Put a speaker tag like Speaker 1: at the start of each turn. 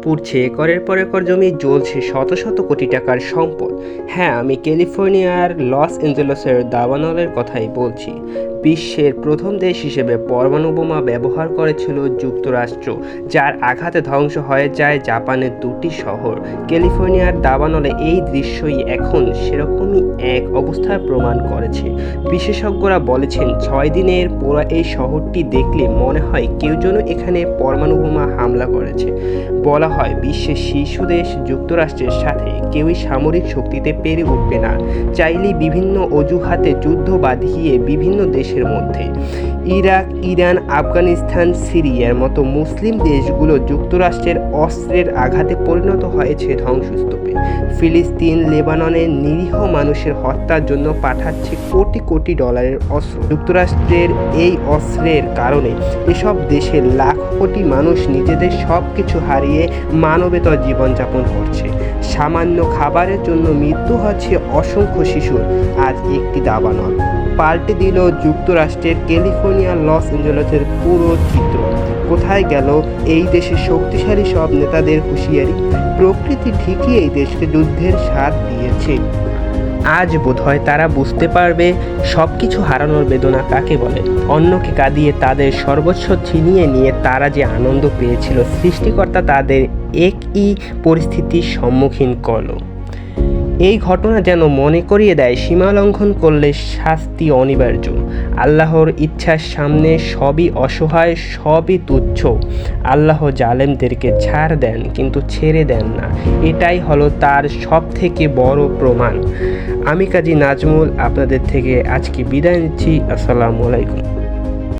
Speaker 1: পুড়ছে একরের পর একর জমি, জ্বলছে শত শত কোটি টাকার সম্পদ। হ্যাঁ, আমি ক্যালিফোর্নিয়ার লস অ্যাঞ্জেলেসের দাবানলের কথাই বলছি। বিশ্বের প্রথম দেশ হিসেবে পরমাণু বোমা ব্যবহার করেছিল যুক্তরাষ্ট্র, যার আঘাতে ধ্বংস হয়ে যায় জাপানের দুটি শহর। ক্যালিফোর্নিয়ার দাবানলে এই দৃশ্যই এখন সেরকমই এক অবস্থার প্রমাণ করেছে। বিশেষজ্ঞরা বলেছেন 6 দিনের পুরো এই শহরটি দেখলে মনে হয় কেউ যেন এখানে পরমাণু বোমা হামলা করেছে। বলা হয় বিশ্বের শীর্ষ দেশ যুক্তরাষ্ট্রের সাথে কেউই সামরিক শক্তিতে পেরে উঠবে না, চাইলেই বিভিন্ন অজুহাতে যুদ্ধ বাঁধিয়ে বিভিন্ন দেশের মধ্যে। ইরাক, ইরান, আফগানিস্তান, সিরিয়ার মতো মুসলিম দেশগুলো যুক্তরাষ্ট্রের অস্ত্রের আঘাতে পরিণত হয়েছে ধ্বংসস্তূপে। ফিলিস্তিন, লেবাননের নিরীহ মানুষের হত্যার জন্য পাঠাচ্ছে কোটি কোটি ডলারের অস্ত্র। যুক্তরাষ্ট্রের এই অস্ত্রের কারণে এসব দেশের লাখ কোটি মানুষ নিজেদের সব কিছু হারিয়ে মানবেতর জীবনযাপন করছে। সামান্য খাবারের জন্য মৃত্যু হচ্ছে অসংখ্য শিশুর। আজ একটি দাবানল পাল্টে দিল যুক্তরাষ্ট্রের ক্যালিফোর্নিয়ার লস অ্যাঞ্জেলেসের পুরো চিত্র। কোথায় গেল এই দেশের শক্তিশালী সব নেতাদের হুঁশিয়ারি? প্রকৃতি ঠিকই এই দেশকে যুদ্ধের স্বাদ দিয়েছে। আজ বোধহয় তারা বুঝতে পারবে সব কিছু হারানোর বেদনা কাকে বলে। অন্যকে কাঁদিয়ে তাদের সর্বস্ব ছিনিয়ে নিয়ে তারা যে আনন্দ পেয়েছিল, সৃষ্টিকর্তা তাদের একই পরিস্থিতির সম্মুখীন করল। এই ঘটনা যেন মনে করিয়ে দেয় সীমা লঙ্ঘন করলে শাস্তি অনিবার্য। আল্লাহর ইচ্ছার সামনে সবই অসহায়, সবই তুচ্ছ। আল্লাহ জালেমদেরকে ছাড় দেন কিন্তু ছেড়ে দেন না, এটাই হলো তার সব থেকে বড় প্রমাণ। আমি কাজী নাজমুল আপনাদের থেকে আজকে বিদায় নিচ্ছি। আসসালামু আলাইকুম।